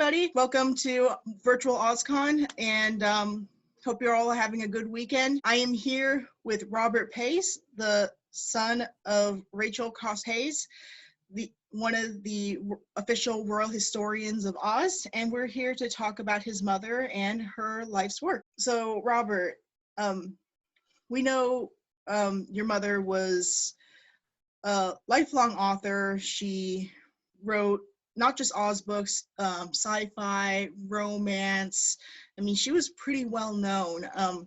everybody. Welcome to Virtual OzCon, and hope you're all having a good weekend. I am here with Robert Pace, the son of Rachel Pace, one of the official royal historians of Oz, and we're here to talk about his mother and her life's work. So, Robert, we know your mother was a lifelong author. She wrote not just Oz books, sci-fi, romance. I mean, she was pretty well known,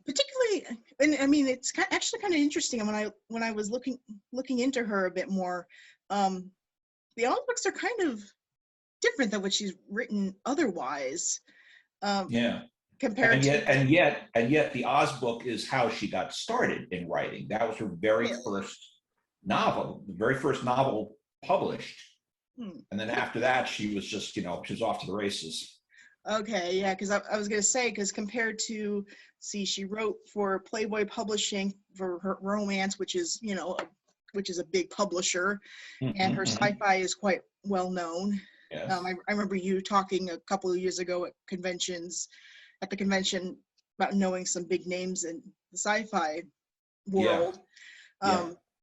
particularly. And I mean, it's actually kind of interesting. When I was looking into her a bit more, the Oz books are kind of different than what she's written otherwise. Yeah. Compared and yet, the Oz book is how she got started in writing. That was her very first novel, the very first novel published. And then after that, she was just, she was off to the races. Okay, yeah, because I was going to say, because compared to, she wrote for Playboy Publishing for her romance, which is a big publisher, and her sci-fi is quite well known. Yes. I remember you talking a couple of years ago at the convention about knowing some big names in the sci-fi world.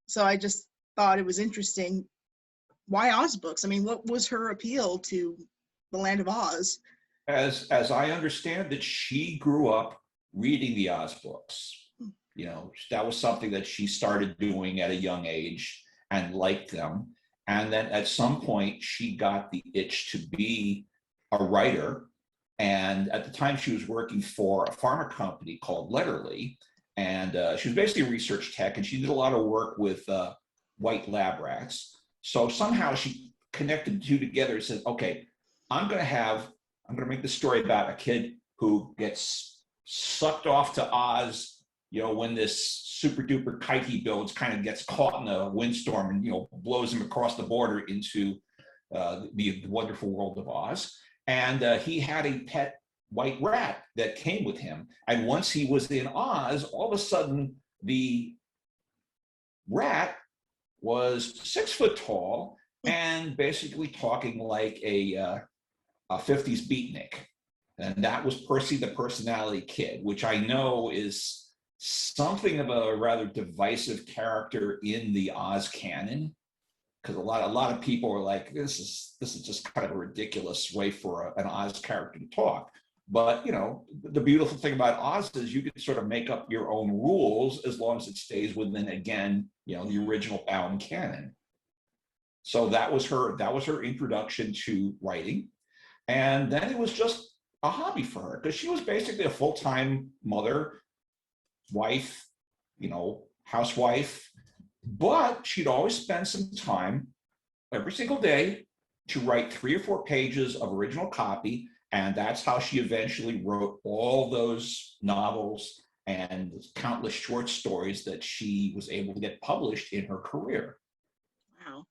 So I just thought it was interesting. Why Oz books? I mean, what was her appeal to the land of Oz? As I understand it, she grew up reading the Oz books. That was something that she started doing at a young age and liked them. And then at some point, she got the itch to be a writer. And at the time, she was working for a pharma company called Letterly. And she was basically a research tech, and she did a lot of work with white lab rats. So somehow she connected the two together and said, okay, I'm going to make the story about a kid who gets sucked off to Oz, when this super duper kite he builds kind of gets caught in a windstorm and, blows him across the border into the wonderful world of Oz. And he had a pet white rat that came with him. And once he was in Oz, all of a sudden the rat was 6 foot tall and basically talking like a 50s beatnik. And that was Percy the Personality Kid, which I know is something of a rather divisive character in the Oz canon, because a lot of people are like, this is just kind of a ridiculous way for an Oz character to talk. But the beautiful thing about Oz is you can sort of make up your own rules as long as it stays within, again, the original bound canon. So that was her introduction to writing. And then it was just a hobby for her, because she was basically a full-time mother, wife, housewife, but she'd always spend some time every single day to write 3 or 4 pages of original copy. And that's how she eventually wrote all those novels and countless short stories that she was able to get published in her career. Wow.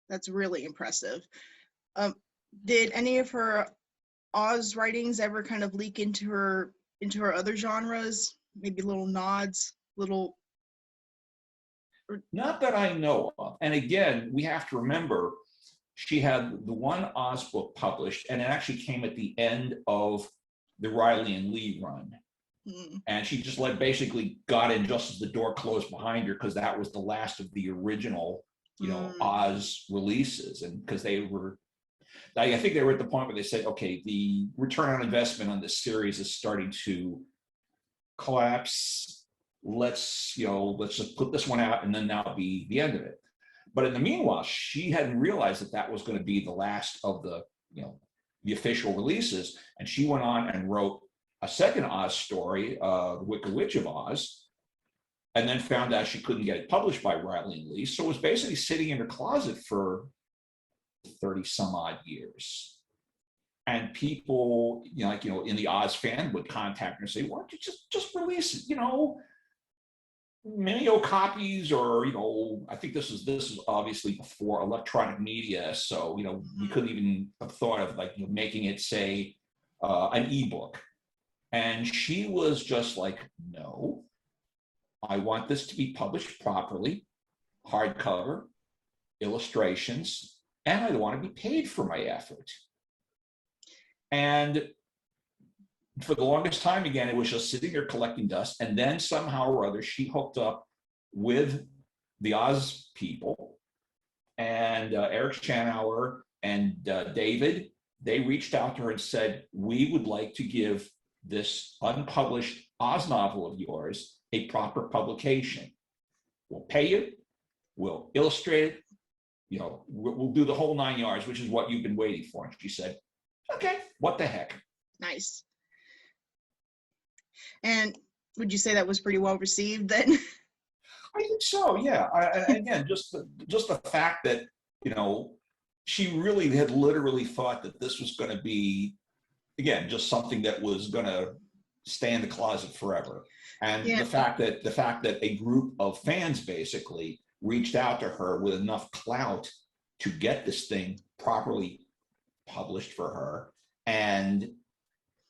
That's really impressive. Did any of her Oz writings ever kind of leak into her other genres? Maybe little nods, Not that I know of. And again, we have to remember, she had the one Oz book published, and it actually came at the end of the Riley and Lee run. And she just basically got in just as the door closed behind her, because that was the last of the original, Oz releases. And because I think they were at the point where they said, okay, the return on investment on this series is starting to collapse. Let's just put this one out, and then that'll be the end of it. But in the meanwhile, she hadn't realized that was going to be the last of the official releases. And she went on and wrote a second Oz story, The Wicked Witch of Oz, and then found out she couldn't get it published by Riley and Lee. So it was basically sitting in her closet for 30 some odd years. And people, in the Oz fan would contact her and say, why don't you just release it, many copies, or I think this is obviously before electronic media, so we couldn't even have thought of making it say an ebook. And she was just like, no, I want this to be published properly, hardcover, illustrations, and I want to be paid for my effort. And for the longest time, again, it was just sitting there collecting dust. And then somehow or other, she hooked up with the Oz people, and Eric Schanauer and David. They reached out to her and said, we would like to give this unpublished Oz novel of yours a proper publication. We'll pay you, we'll illustrate it, you know, we'll do the whole 9 yards, which is what you've been waiting for. And she said, okay, what the heck. Nice. And would you say that was pretty well received then? I think so, yeah. Again, just the fact that, you know, she really had literally thought that this was going to be, again, just something that was going to stay in the closet forever. And Yeah. the fact that a group of fans basically reached out to her with enough clout to get this thing properly published for her, and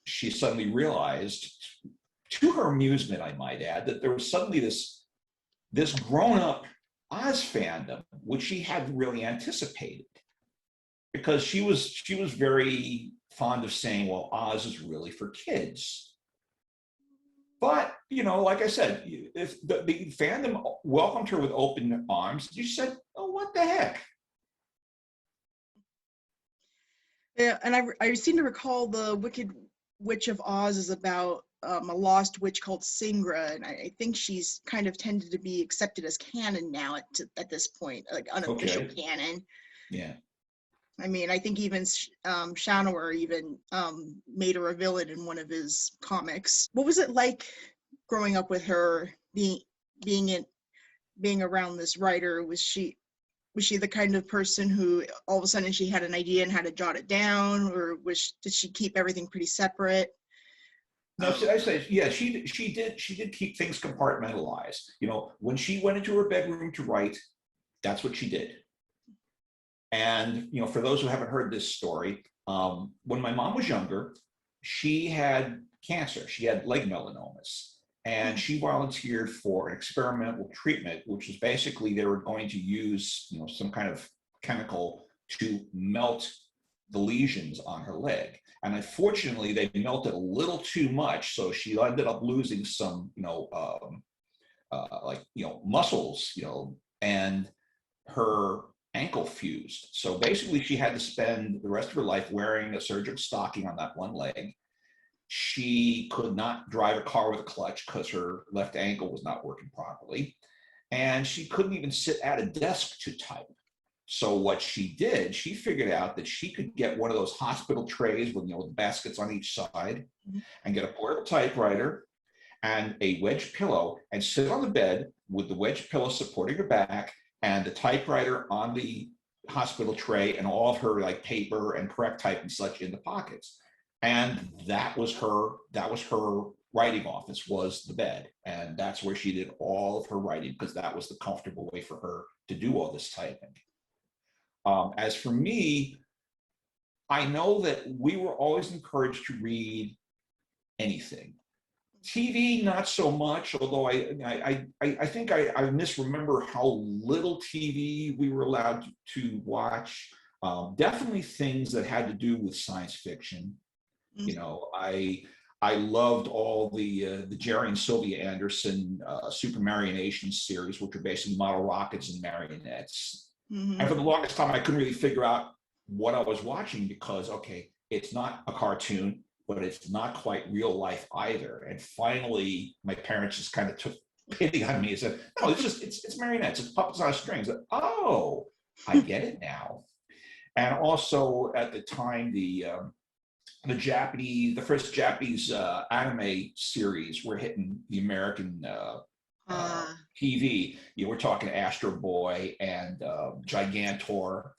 she suddenly realized, to her amusement, I might add, that there was suddenly this grown-up Oz fandom, which she hadn't really anticipated, because she was very fond of saying, well, Oz is really for kids. But, you know, like I said, if the fandom welcomed her with open arms, you said, oh, what the heck? Yeah, and I seem to recall the Wicked Witch of Oz is about a lost witch called Singra, and I think she's kind of tended to be accepted as canon now at this point, like unofficial canon. Yeah. I mean, I think even Schanauer even made her a villain in one of his comics. What was it like growing up with her, being around this writer? Was she the kind of person who all of a sudden she had an idea and had to jot it down, or did she keep everything pretty separate? No, I say, yeah, she did keep things compartmentalized. You know, when she went into her bedroom to write, that's what she did. And, you know, for those who haven't heard this story, when my mom was younger, she had cancer. She had leg melanomas, and she volunteered for an experimental treatment, which was basically they were going to use, you know, some kind of chemical to melt the lesions on her leg. And unfortunately, they melted a little too much, so she ended up losing some, you know, muscles, you know, and her ankle fused. So basically, she had to spend the rest of her life wearing a surgical stocking on that one leg. She could not drive a car with a clutch because her left ankle was not working properly. And she couldn't even sit at a desk to type. So what she did, she figured out that she could get one of those hospital trays with, you know, the baskets on each side, and get a portable typewriter and a wedge pillow and sit on the bed with the wedge pillow supporting her back and the typewriter on the hospital tray and all of her like paper and correct type and such in the pockets. And that was her writing office, was the bed. And that's where she did all of her writing, because that was the comfortable way for her to do all this typing. As for me, I know that we were always encouraged to read anything. TV, not so much, although I think I misremember how little TV we were allowed to watch. Definitely things that had to do with science fiction. You know, I loved all the Jerry and Sylvia Anderson Super Marionation series, which are basically model rockets and marionettes. And for the longest time, I couldn't really figure out what I was watching, because, okay, it's not a cartoon, but it's not quite real life either. And finally, my parents just kind of took pity on me and said, no, it's marionettes, it's puppets on strings. Oh, I get it now. And also at the time, the first Japanese anime series were hitting the American TV. You know, we're talking Astro Boy and Gigantor.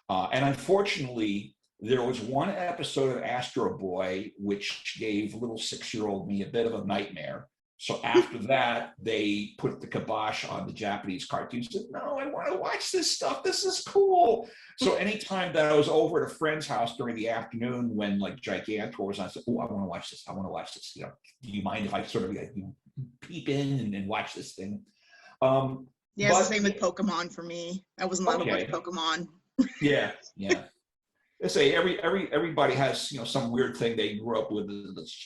And unfortunately, there was one episode of Astro Boy which gave little 6-year-old me a bit of a nightmare. So after that, they put the kibosh on the Japanese cartoons. Said, no, I want to watch this stuff. This is cool. So anytime that I was over at a friend's house during the afternoon when like Gigantor was on, I said, oh, I want to watch this. I want to watch this. You know, do you mind if I sort of peep in and watch this thing? Yeah, it's the same with Pokemon for me. I wasn't allowed to watch Pokemon. Yeah. I say everybody has some weird thing they grew up with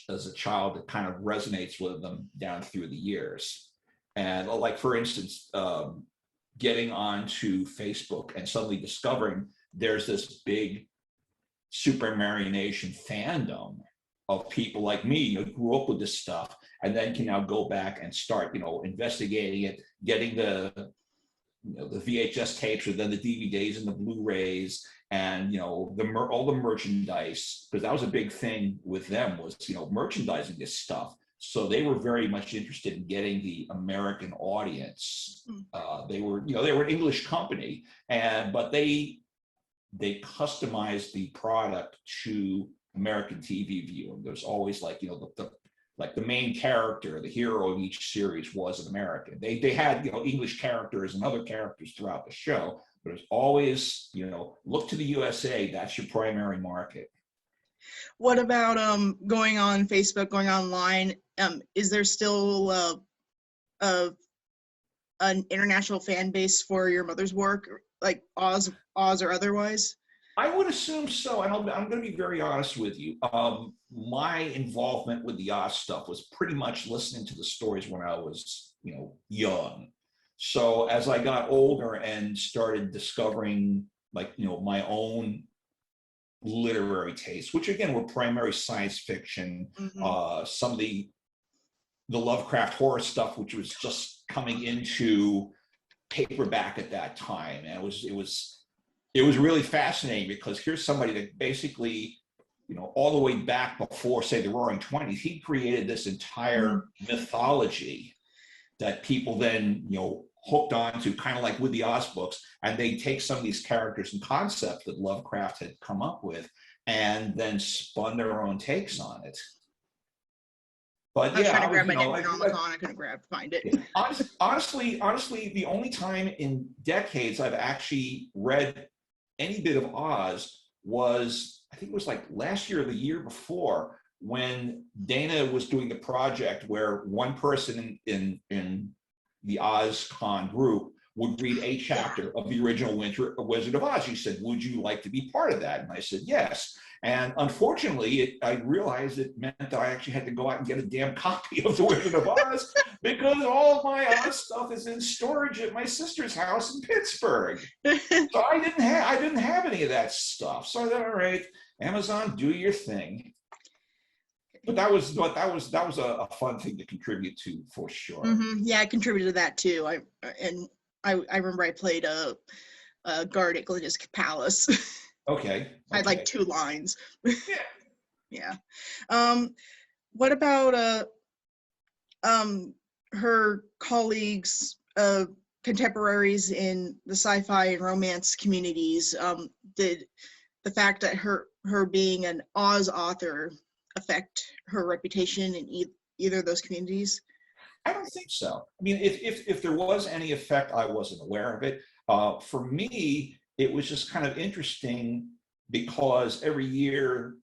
as a child that kind of resonates with them down through the years. And like for instance, getting onto Facebook and suddenly discovering there's this big Super Mario Nation fandom of people like me who grew up with this stuff and then can now go back and start investigating it, getting the the VHS tapes or then the DVDs and the Blu-rays and all the merchandise, because that was a big thing with them was merchandising this stuff. So they were very much interested in getting the American audience. They were an English company, but they customized the product to American TV viewing. There's always the main character, the hero of each series was an American. They had English characters and other characters throughout the show, but it's always look to the USA. That's your primary market. What about going on Facebook, going online? Is there still an international fan base for your mother's work, like Oz or otherwise? I would assume so, and I'm going to be very honest with you. My involvement with the Oz stuff was pretty much listening to the stories when I was, young. So as I got older and started discovering, my own literary tastes, which again were primarily science fiction, some of the Lovecraft horror stuff, which was just coming into paperback at that time, and it was really fascinating because here's somebody that basically, all the way back before, say, the Roaring Twenties, he created this entire mythology that people then, hooked onto, kind of like with the Oz books, and they take some of these characters and concepts that Lovecraft had come up with and then spun their own takes on it. But I was trying to grab my Necronomicon. I couldn't find it. Honestly, the only time in decades I've actually read any bit of Oz was, I think it was like last year or the year before, when Dana was doing the project where one person in the OzCon group would read a chapter of the original Wizard of Oz. She said, "Would you like to be part of that?" And I said, "Yes." And unfortunately, I realized it meant that I actually had to go out and get a damn copy of the Wizard of Oz because all of my Oz stuff is in storage at my sister's house in Pittsburgh. So I didn't have any of that stuff. So I thought, all right, Amazon, do your thing. But that was a fun thing to contribute to for sure. Yeah, I contributed to that too. I remember I played a guard at Glenda's Palace. Okay. I had like 2 lines. Yeah. What about her colleagues, contemporaries in the sci-fi and romance communities? Did the fact that her being an Oz author affect her reputation in either of those communities? I don't think so. I mean, if there was any effect, I wasn't aware of it. For me, it was just kind of interesting because every year,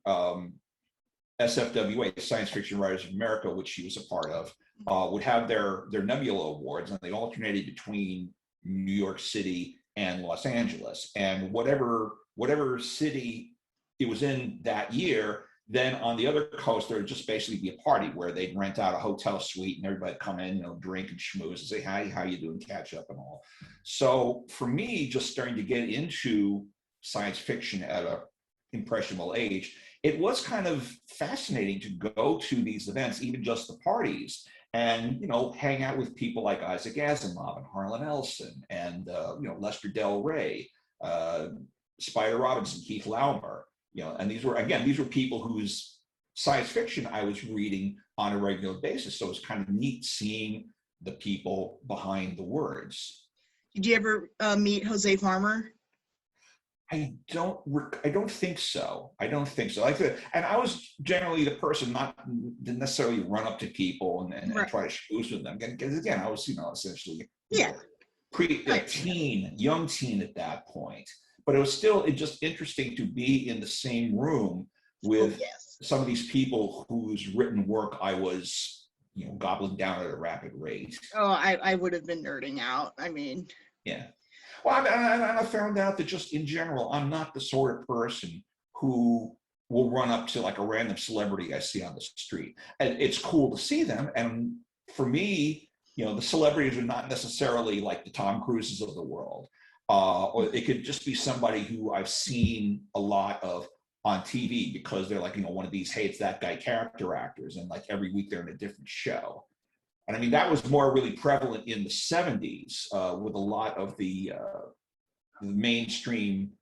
SFWA, Science Fiction Writers of America, which she was a part of, would have their Nebula Awards, and they alternated between New York City and Los Angeles. And whatever city it was in that year, then on the other coast, there would just basically be a party where they'd rent out a hotel suite and everybody come in, drink and schmooze and say, "Hi, how you doing?" Catch up and all. So for me, just starting to get into science fiction at an impressionable age, it was kind of fascinating to go to these events, even just the parties, and hang out with people like Isaac Asimov and Harlan Ellison and Lester Del Rey, Spider Robinson, Keith Laumer. And these were people whose science fiction I was reading on a regular basis. So it was kind of neat seeing the people behind the words. Did you ever meet Jose Farmer? I don't think so. And I was generally the person didn't necessarily run up to people and try to schmooze with them. Because again, I was essentially young teen at that point. But it was still just interesting to be in the same room with some of these people whose written work I was, gobbling down at a rapid rate. Oh, I would have been nerding out. I mean. Yeah. Well, I found out that just in general, I'm not the sort of person who will run up to like a random celebrity I see on the street. And it's cool to see them. And for me, the celebrities are not necessarily like the Tom Cruises of the world. Or it could just be somebody who I've seen a lot of on TV because they're like, one of these, hey, it's that guy character actors. And like every week they're in a different show. And I mean, that was more really prevalent in the 70s with a lot of the mainstream,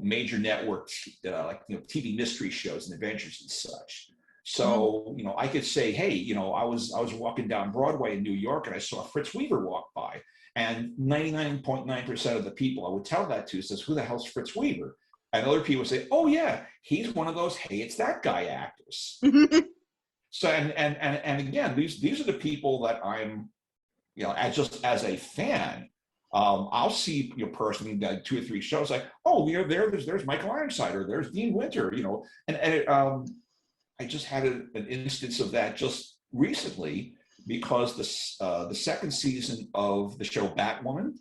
major network, TV mystery shows and adventures and such. So, I could say, hey, I was walking down Broadway in New York and I saw Fritz Weaver walk by. And 99.9% of the people I would tell that to says, who the hell's Fritz Weaver? And other people say, oh yeah, he's one of those, hey, it's that guy actors. So, and again, these are the people that I'm, as a fan, I'll see your person 2 or 3 shows like, oh, there's Michael Ironside, or there's Dean Winter, and I just had an instance of that just recently because the second season of the show Batwoman,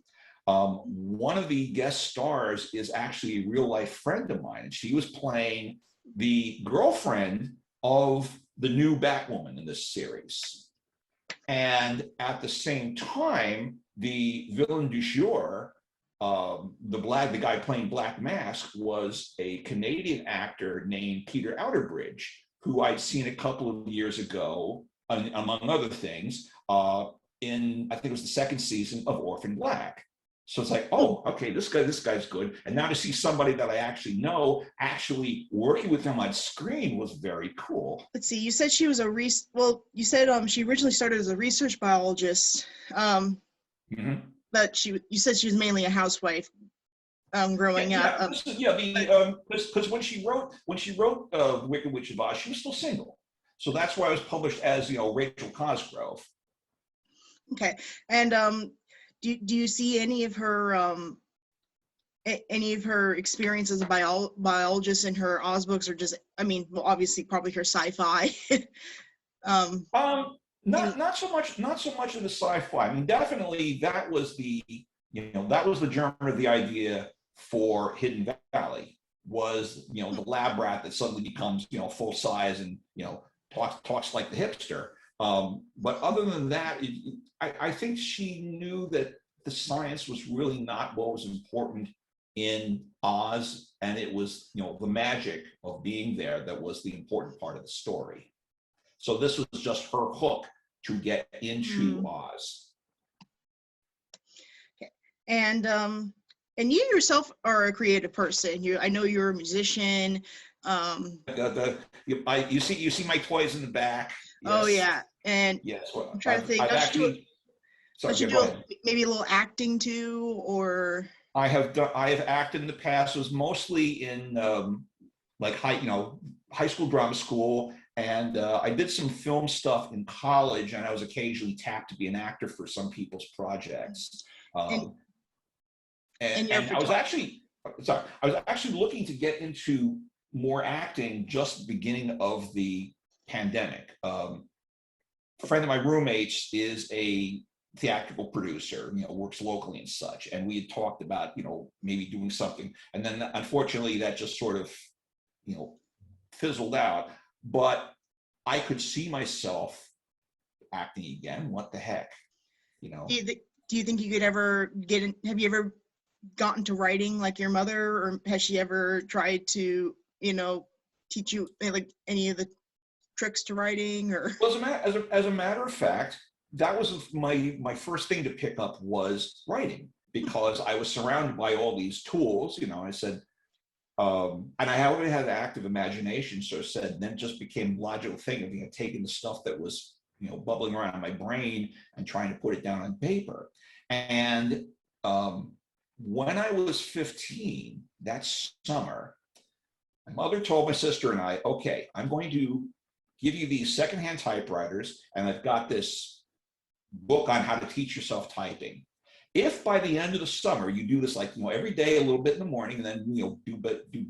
one of the guest stars is actually a real life friend of mine, and she was playing the girlfriend of the new Batwoman in this series. And at the same time, the villain du jour, the guy playing Black Mask, was a Canadian actor named Peter Outerbridge, who I'd seen a couple of years ago, among other things, in, I think it was the second season of Orphan Black. So it's like, oh, okay, this guy's good. And now to see somebody that I actually know actually working with them on screen was very cool. Let's see, you said she was you said she originally started as a research biologist, but you said she was mainly a housewife growing up. Because when she wrote Wicked Witch of Oz, she was still single. So that's why I was published as, Rachel Cosgrove. Okay. And do you see any of her experience as a biologist in her Oz books, or just, obviously probably her sci-fi? Not so much in the sci-fi. I mean, definitely that was the germ of the idea for Hidden Valley, was, the lab rat that suddenly becomes, full size and, talks like the hipster. But other than that, I think she knew that the science was really not what was important in Oz, and it was, the magic of being there that was the important part of the story. So this was just her hook to get into Oz. Okay. And you yourself are a creative person. I know you're a musician. You see my toys in the back. Yes. Oh yeah, and yes. Well, I'm trying to think. Don't you do maybe a little acting too, or? I have acted in the past. It was mostly in high school drama school, and I did some film stuff in college, and I was occasionally tapped to be an actor for some people's projects. And I was actually looking to get into more acting just the beginning of the pandemic. A friend of my roommates is a theatrical producer, works locally and such, and we had talked about, maybe doing something, and then unfortunately that just sort of, fizzled out. But I could see myself acting again. What the heck, Do you think you could ever get in? Have you ever gotten to writing like your mother, or has she ever tried to, teach you like any of the tricks to writing? Or well, as a matter of fact, that was my first thing to pick up was writing, because I was surrounded by all these tools. I said, and I already had an active imagination, so I said, then just became a logical thing of taking the stuff that was bubbling around in my brain and trying to put it down on paper. And when I was 15, that summer, my mother told my sister and I, okay, I'm going to give you these secondhand typewriters, and I've got this book on how to teach yourself typing. If by the end of the summer you do this, like every day a little bit in the morning, and then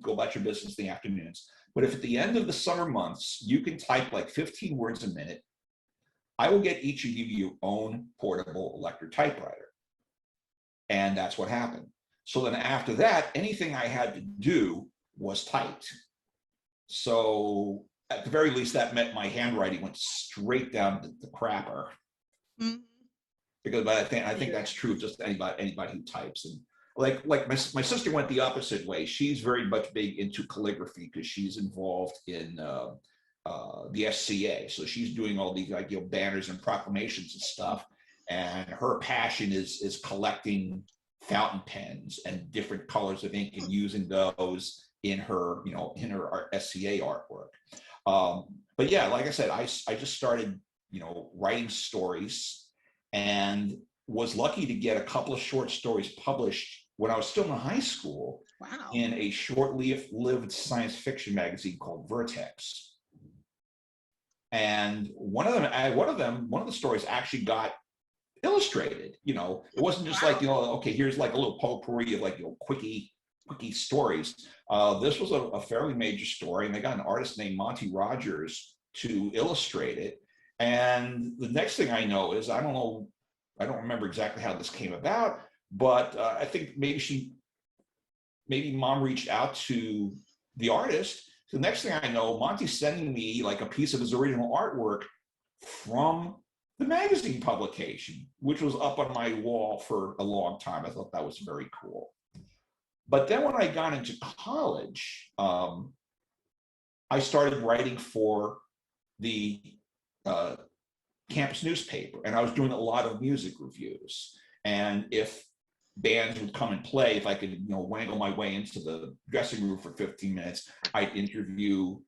go about your business in the afternoons. But if at the end of the summer months you can type like 15 words a minute, I will get each of you your own portable electric typewriter. And that's what happened. So then after that, anything I had to do was typed. So at the very least, that meant my handwriting went straight down the crapper. Mhm. Because but I think that's true of just anybody who types. And like my sister went the opposite way. She's very much big into calligraphy because she's involved in the SCA. So she's doing all these like banners and proclamations and stuff. And her passion is collecting fountain pens and different colors of ink and using those in her SCA artwork. But yeah, like I said, I just started writing stories, and was lucky to get a couple of short stories published when I was still in high school. Wow. In a short-lived science fiction magazine called Vertex. And one of the stories actually got illustrated. It wasn't just like, okay, here's like a little potpourri of like quickie stories. This was a fairly major story, and they got an artist named Monty Rogers to illustrate it. And the next thing I know is I don't remember exactly how this came about, but I think maybe mom reached out to the artist. So the next thing I know, Monty's sending me like a piece of his original artwork from the magazine publication, which was up on my wall for a long time. I thought that was very cool. But then when I got into college, I started writing for the campus newspaper, and I was doing a lot of music reviews. And if bands would come and play, if I could wangle my way into the dressing room for 15 minutes, I'd interview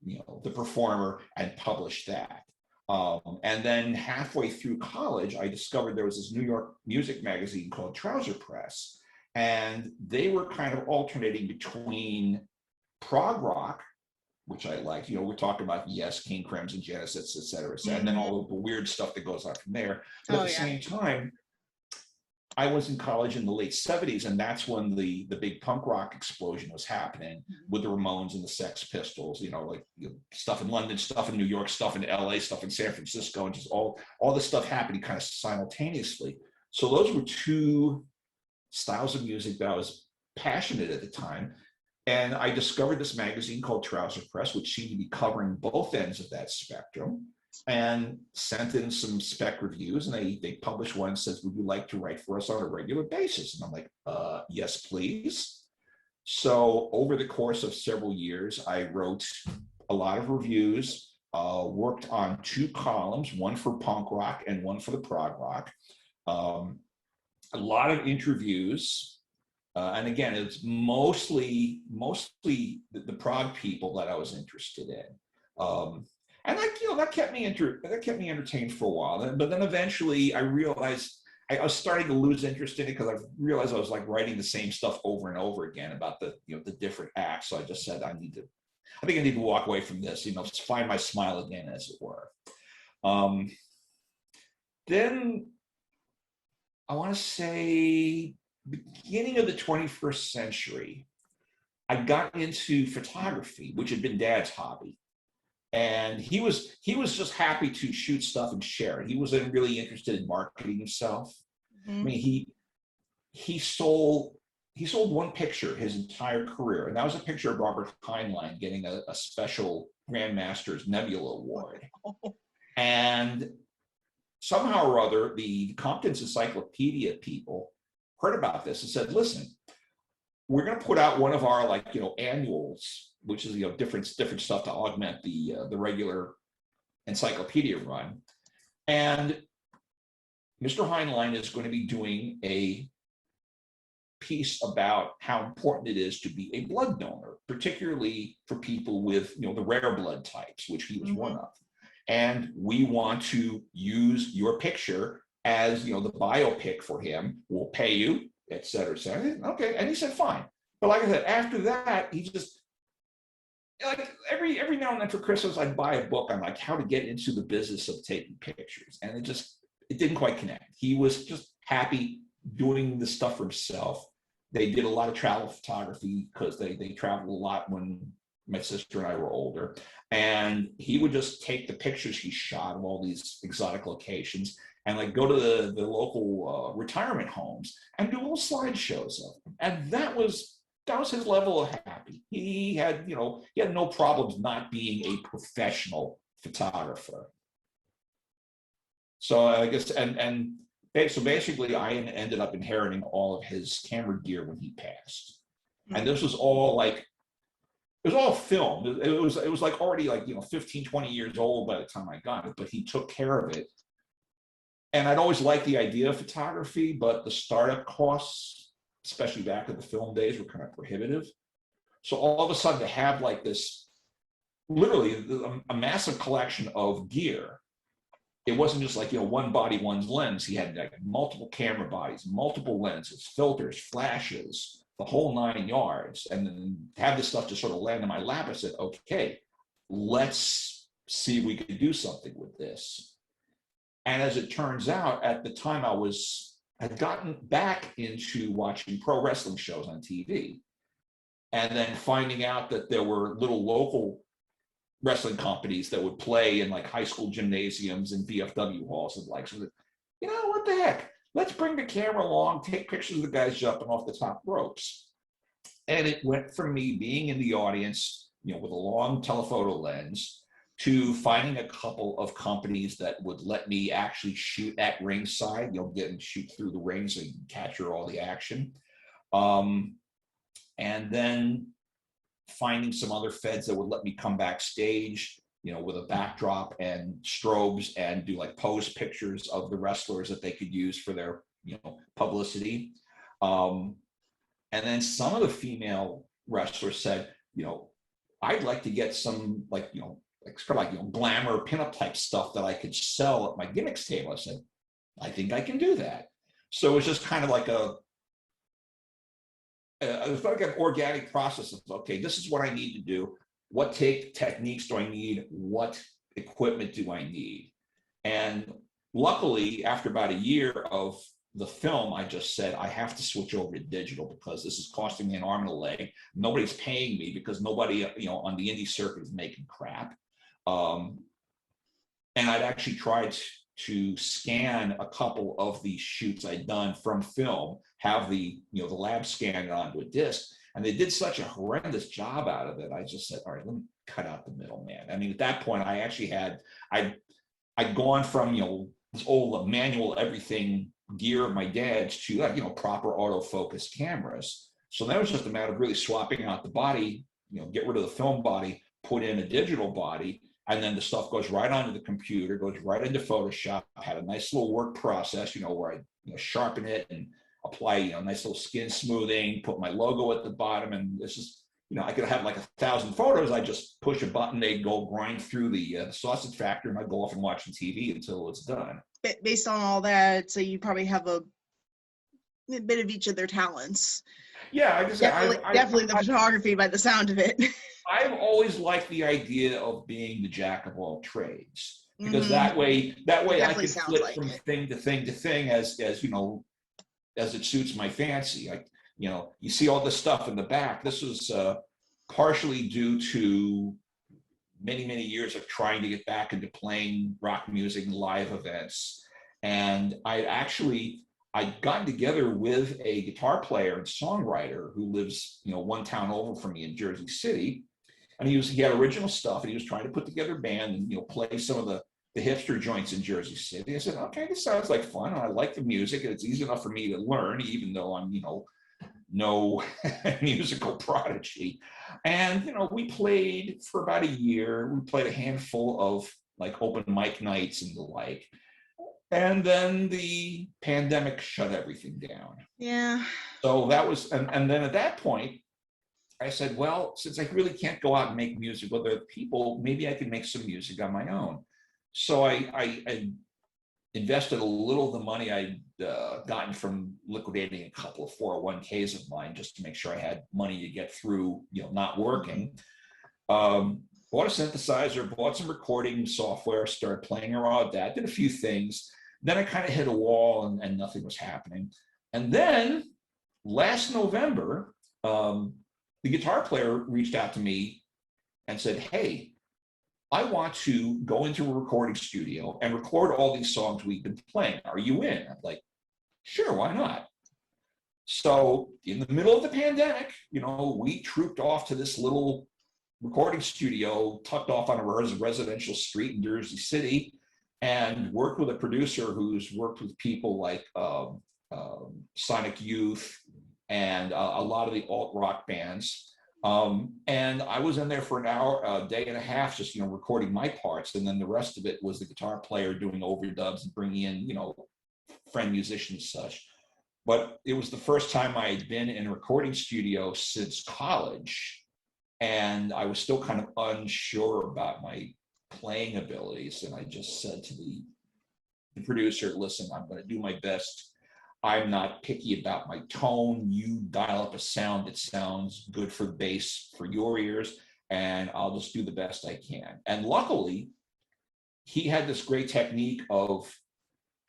the performer and publish that. And then halfway through college, I discovered there was this New York music magazine called Trouser Press, and they were kind of alternating between prog rock, which I liked. We're talking about Yes, King Crimson, Genesis, et cetera, and then all of the weird stuff that goes on from there. But at the same time, I was in college in the late 70s, and that's when the big punk rock explosion was happening with the Ramones and the Sex Pistols, stuff in London, stuff in New York, stuff in LA, stuff in San Francisco, and just all this stuff happening kind of simultaneously. So those were two styles of music that I was passionate at the time. And I discovered this magazine called Trouser Press, which seemed to be covering both ends of that spectrum, and sent in some spec reviews. And they published one that says, would you like to write for us on a regular basis? And I'm like, yes, please. So over the course of several years, I wrote a lot of reviews, worked on 2 columns, one for punk rock and one for the prog rock, a lot of interviews. And again, it's mostly the prog people that I was interested in, and that kept me entertained for a while. But then eventually, I realized I was starting to lose interest in it because I realized I was like writing the same stuff over and over again about the different acts. So I just said I think I need to walk away from this, find my smile again, as it were. Then I want to say, beginning of the 21st century, I got into photography, which had been Dad's hobby. And he was just happy to shoot stuff and share it. He wasn't really interested in marketing himself. Mm-hmm. I mean, he sold one picture his entire career, and that was a picture of Robert Heinlein getting a special Grandmaster's Nebula Award. And somehow or other, the Compton's Encyclopedia people heard about this and said, listen, we're going to put out one of our annuals, which is different stuff to augment the regular encyclopedia run. And Mr. Heinlein is going to be doing a piece about how important it is to be a blood donor, particularly for people with the rare blood types, which he was one of. And we want to use your picture as the biopic for him. We'll pay you, et cetera, et cetera. Okay, and he said fine. But like I said, after that, he just every now and then for Christmas, I'd buy a book on how to get into the business of taking pictures, and it didn't quite connect. He was just happy doing the stuff for himself. They did a lot of travel photography because they traveled a lot when my sister and I were older, and he would just take the pictures he shot of all these exotic locations and go to the local retirement homes and do little slideshows of them. And that was that was his level of happy. He had, he had no problems not being a professional photographer. So I guess, so basically I ended up inheriting all of his camera gear when he passed. And this was all like, it was all filmed. It was like already like, 15, 20 years old by the time I got it, but he took care of it. And I'd always liked the idea of photography, but the startup costs, especially back in the film days, were kind of prohibitive. So all of a sudden to have like this, literally a massive collection of gear. It wasn't just like, one body, one lens. He had like multiple camera bodies, multiple lenses, filters, flashes, the whole 9 yards. And then have this stuff just sort of land in my lap. I said, okay, let's see if we could do something with this. And as it turns out, at the time I'd gotten back into watching pro wrestling shows on TV. And then finding out that there were little local wrestling companies that would play in like high school gymnasiums and VFW halls and like, so that, what the heck? Let's bring the camera along, take pictures of the guys jumping off the top ropes. And it went from me being in the audience, with a long telephoto lens, to finding a couple of companies that would let me actually shoot at ringside, get and shoot through the ring so you can capture all the action. And then finding some other feds that would let me come backstage, with a backdrop and strobes and do like pose pictures of the wrestlers that they could use for their, publicity. And then some of the female wrestlers said, I'd like to get some like, glamour pinup type stuff that I could sell at my gimmicks table. I said, I think I can do that. So it was just kind of like it was like an organic process of, okay, this is what I need to do. What techniques do I need? What equipment do I need? And luckily, after about a year of the film, I just said, I have to switch over to digital because this is costing me an arm and a leg. Nobody's paying me because nobody, on the indie circuit is making crap. And I'd actually tried to scan a couple of the shoots I'd done from film, have the lab scan it onto a disc, and they did such a horrendous job out of it. I just said, all right, let me cut out the middleman. I mean, at that point, I actually I'd gone from this old manual everything gear of my dad's to proper autofocus cameras. So that was just a matter of really swapping out the body, get rid of the film body, put in a digital body. And then the stuff goes right onto the computer, goes right into Photoshop. I had a nice little work process, where I sharpen it and apply, nice little skin smoothing, put my logo at the bottom. And this is, I could have like 1,000 photos. I just push a button, they go grind through the sausage factory, and I go off and watch the TV until it's done. Based on all that, so you probably have a bit of each of their talents. Yeah, definitely the photography by the sound of it. I've always liked the idea of being the jack of all trades, because that way I can flip from thing to thing to thing as it suits my fancy. Like, you see all this stuff in the back. This was partially due to many, many years of trying to get back into playing rock music and live events. And I'd gotten together with a guitar player and songwriter who lives, one town over from me in Jersey City. And he had original stuff, and he was trying to put together a band and, play some of the hipster joints in Jersey City. I said, okay, this sounds like fun. And I like the music, and it's easy enough for me to learn, even though I'm, no musical prodigy. And, we played for about a year. We played a handful of like open mic nights and the like. And then the pandemic shut everything down. Yeah. So that was, and then at that point, I said, well, since I really can't go out and make music with other people, maybe I can make some music on my own. So I invested a little of the money I'd gotten from liquidating a couple of 401ks of mine, just to make sure I had money to get through, not working. Bought a synthesizer, bought some recording software, started playing around with that, did a few things. Then I kind of hit a wall and nothing was happening. And then last November, the guitar player reached out to me and said, hey, I want to go into a recording studio and record all these songs we've been playing. Are you in? I'm like, sure, why not? So in the middle of the pandemic, we trooped off to this little recording studio tucked off on a residential street in Jersey City, and worked with a producer who's worked with people like Sonic Youth and a lot of the alt rock bands. And I was in there for an hour, a day and a half, just recording my parts, and then the rest of it was the guitar player doing overdubs and bringing in friend musicians and such. But it was the first time I had been in a recording studio since college, and I was still kind of unsure about my playing abilities. And I just said to the producer, listen, I'm going to do my best. I'm not picky about my tone. You dial up a sound that sounds good for bass for your ears, and I'll just do the best I can. And luckily, he had this great technique of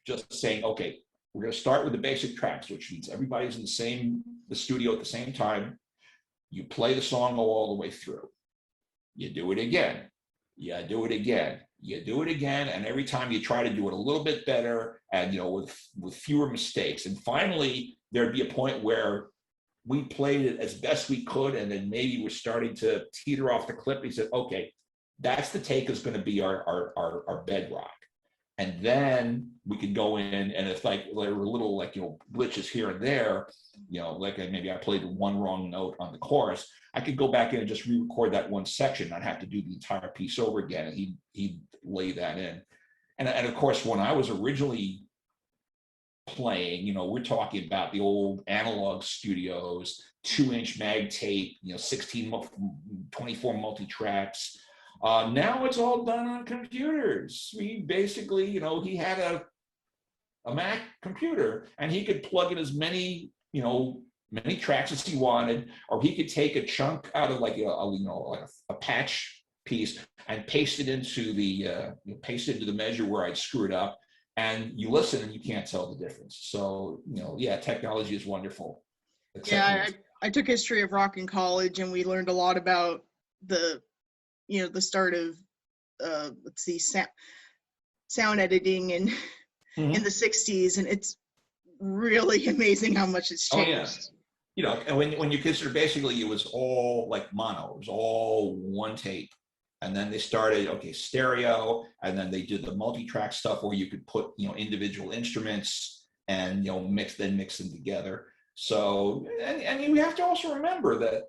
just saying, okay, we're going to start with the basic tracks, which means everybody's in the studio at the same time. You play the song all the way through. You do it again. You do it again. You do it again. And every time you try to do it a little bit better and, with fewer mistakes. And finally, there'd be a point where we played it as best we could. And then maybe we're starting to teeter off the clip. He said, okay, that's the take is going to be our bedrock. And then we could go in, and if there were little glitches here and there, like maybe I played one wrong note on the chorus, I could go back in and just re-record that one section. I'd have to do the entire piece over again, and he'd lay that in. And of course, when I was originally playing, we're talking about the old analog studios, 2-inch mag tape, 16, 24 multi-tracks. Now it's all done on computers. We basically, he had a Mac computer, and he could plug in as many tracks as he wanted, or he could take a chunk out of a patch piece and paste it into the measure where I'd screwed up, and you listen and you can't tell the difference. So technology is wonderful. I took history of rock in college, and we learned a lot about the start of sound editing and in the 60s, and it's really amazing how much it's changed. And when you consider basically it was all like mono, it was all one tape. And then they started, stereo, and then they did the multi-track stuff where you could put, individual instruments and, mix them together. So, and we have to also remember that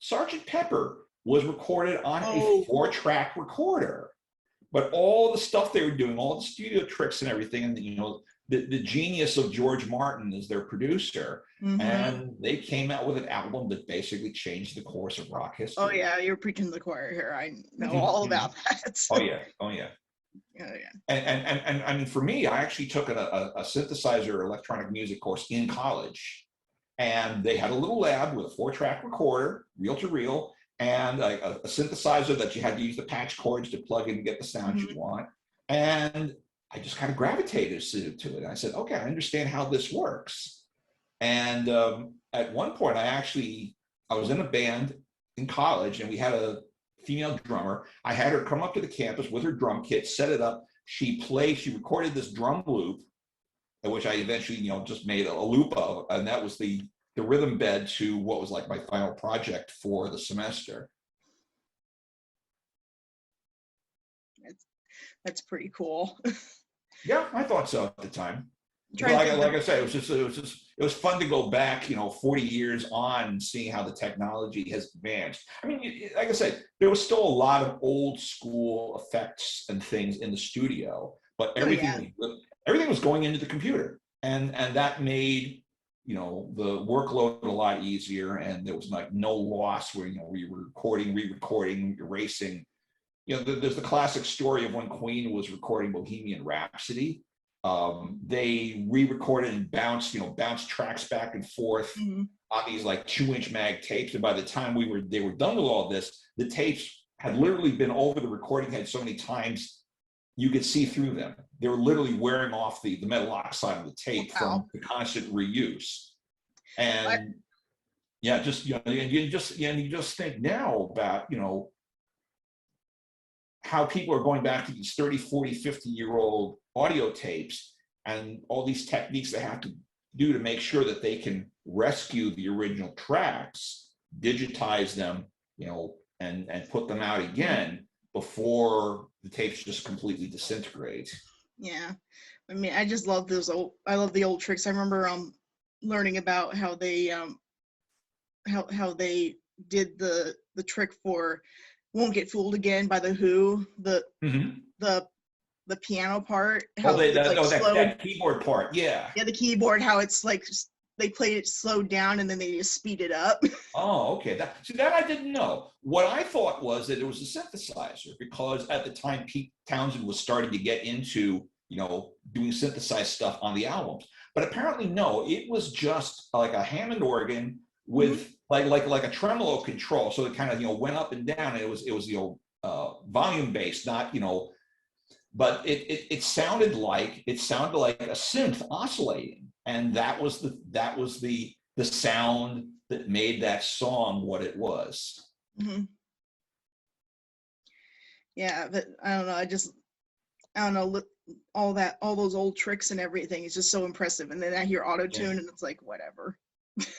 Sgt. Pepper was recorded on a 4-track recorder, but all the stuff they were doing, all the studio tricks and everything, and the genius of George Martin as their producer, and they came out with an album that basically changed the course of rock history. Oh yeah, you're preaching to the choir here. I know all about that. Oh yeah. And I mean, for me, I actually took a synthesizer electronic music course in college, and they had a little lab with a 4-track recorder, reel to reel, and a synthesizer that you had to use the patch cords to plug in and get the sound you want. And I just kind of gravitated to it. I said, okay, I understand how this works. And at one point, I was in a band in college, and we had a female drummer. I had her come up to the campus with her drum kit, set it up. She recorded this drum loop, which I eventually, just made a loop of, and that was the rhythm bed to what was like my final project for the semester. That's pretty cool. Yeah, I thought so at the time. Like I said, it was fun to go back, 40 years on, seeing how the technology has advanced. I mean, like I said, there was still a lot of old school effects and things in the studio, but everything was going into the computer, and that made the workload a lot easier, and there was like no loss where we were recording, re-recording, erasing. There's the classic story of when Queen was recording Bohemian Rhapsody. They re-recorded and bounced tracks back and forth on these like 2-inch mag tapes. And by the time they were done with all this, the tapes had literally been over the recording head so many times you could see through them. They were literally wearing off the metal oxide of the tape from the constant reuse. And you just think now about, how people are going back to these 30, 40, 50-year-old audio tapes and all these techniques they have to do to make sure that they can rescue the original tracks, digitize them, and put them out again before the tapes just completely disintegrate. Yeah. I mean, I just love I love the old tricks. I remember learning about how they how they did the trick for "Won't Get Fooled Again" by the Who, the piano part, how that keyboard part, yeah, the keyboard, how it's like they played it slowed down and then they just speed it up. Oh, okay. That I didn't know. What I thought was that it was a synthesizer, because at the time Pete Townsend was starting to get into doing synthesized stuff on the albums. But apparently no, it was just like a Hammond organ with like a tremolo control, so it kind of went up and down. And it was volume based, not but it sounded like a synth oscillating, and that was the sound that made that song what it was. Mm-hmm. Yeah, but I don't know. All those old tricks and everything is just so impressive. And then I hear auto tune, and it's like whatever.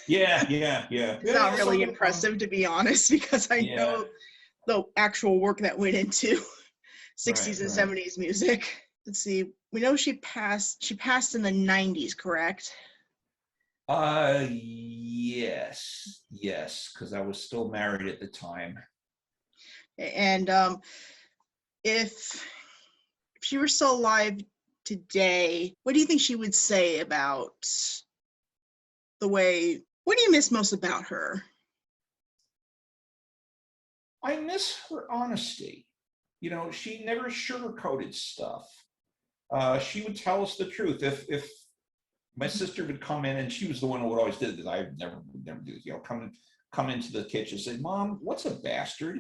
Yeah. It's not really impressive, to be honest, because I know the actual work that went into 60s and 70s music. Let's see. We know she passed in the 90s, correct? Yes, because I was still married at the time. And if she were still alive today, what do you think she would say about what do you miss most about her? I miss her honesty. She never sugarcoated stuff. She would tell us the truth. If my sister would come in, and she was the one who would always do this. I would never do this. Come into the kitchen and say, "Mom, what's a bastard?"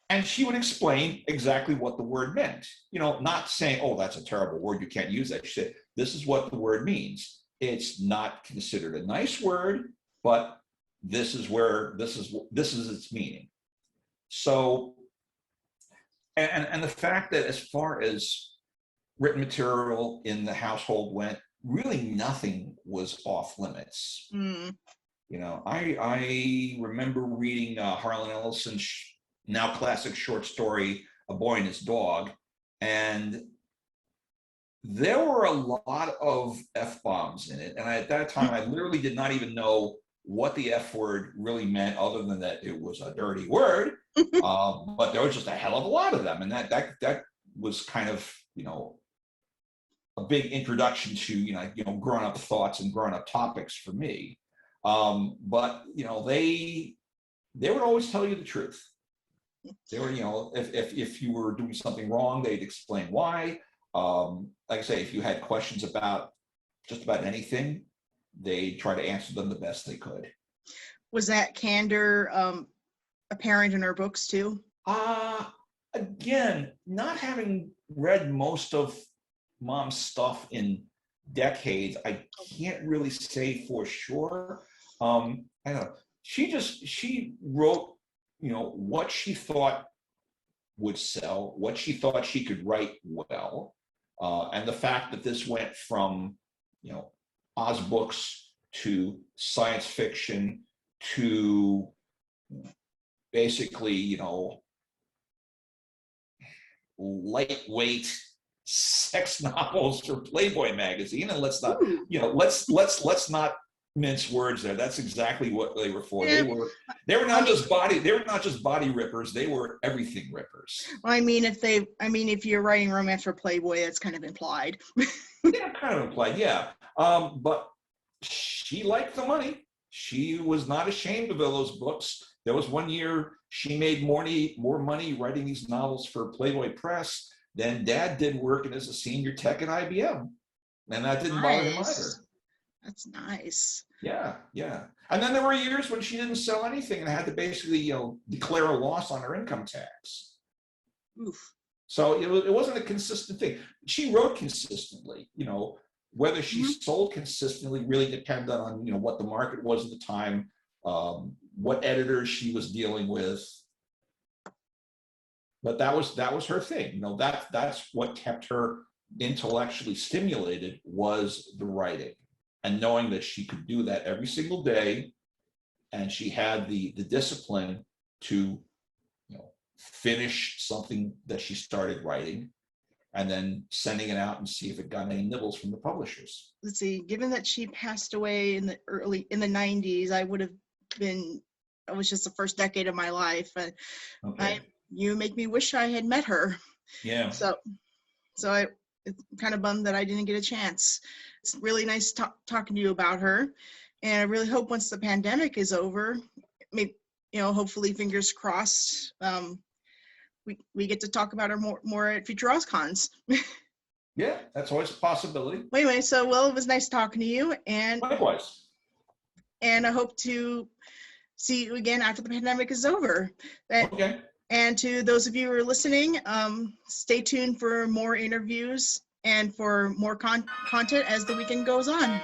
And she would explain exactly what the word meant. Not saying, "Oh, that's a terrible word, you can't use that." She said, "This is what the word means. It's not considered a nice word, but this is its meaning." So, and the fact that as far as written material in the household went, really nothing was off limits. I remember reading Harlan Ellison's now classic short story, A Boy and His Dog, and there were a lot of F-bombs in it. And at that time, I literally did not even know what the F word really meant, other than that it was a dirty word. But there was just a hell of a lot of them. And that was kind of, a big introduction to, grown up thoughts and grown up topics for me. But, they would always tell you the truth. They were, if you were doing something wrong, they'd explain why. Like I say, if you had questions about just about anything, they try to answer them the best they could. Was that candor apparent in her books too? Again, not having read most of Mom's stuff in decades, I can't really say for sure. I don't know. She wrote, what she thought would sell, what she thought she could write well, and the fact that this went from, Oz books to science fiction to basically, lightweight sex novels for Playboy magazine. And let's not, let's not mince words there. That's exactly what they were for. Yeah. They were not just body rippers, they were everything rippers. Well, if you're writing romance for Playboy, that's kind of implied. Yeah, kind of implied, yeah. But she liked the money. She was not ashamed of those books. There was one year she made more money writing these novels for Playboy Press than Dad did working as a senior tech at IBM. And that didn't bother him either. That's nice. Yeah. And then there were years when she didn't sell anything and had to basically, declare a loss on her income tax. Oof. So it wasn't a consistent thing. She wrote consistently, whether she sold consistently really depended on, what the market was at the time, what editors she was dealing with. But that was her thing. That's what kept her intellectually stimulated was the writing, and knowing that she could do that every single day, and she had the discipline to, finish something that she started writing, and then sending it out and see if it got any nibbles from the publishers. Let's see, given that she passed away in the 90s, I was just the first decade of my life. Okay. You make me wish I had met her. Yeah. So I'm kind of bummed that I didn't get a chance. It's really nice talking to you about her. And I really hope once the pandemic is over, maybe, hopefully, fingers crossed, we get to talk about her more at future OzCons. Yeah, that's always a possibility. Anyway, it was nice talking to you, and Likewise. And I hope to see you again after the pandemic is over. Okay. And to those of you who are listening, stay tuned for more interviews and for more content as the weekend goes on.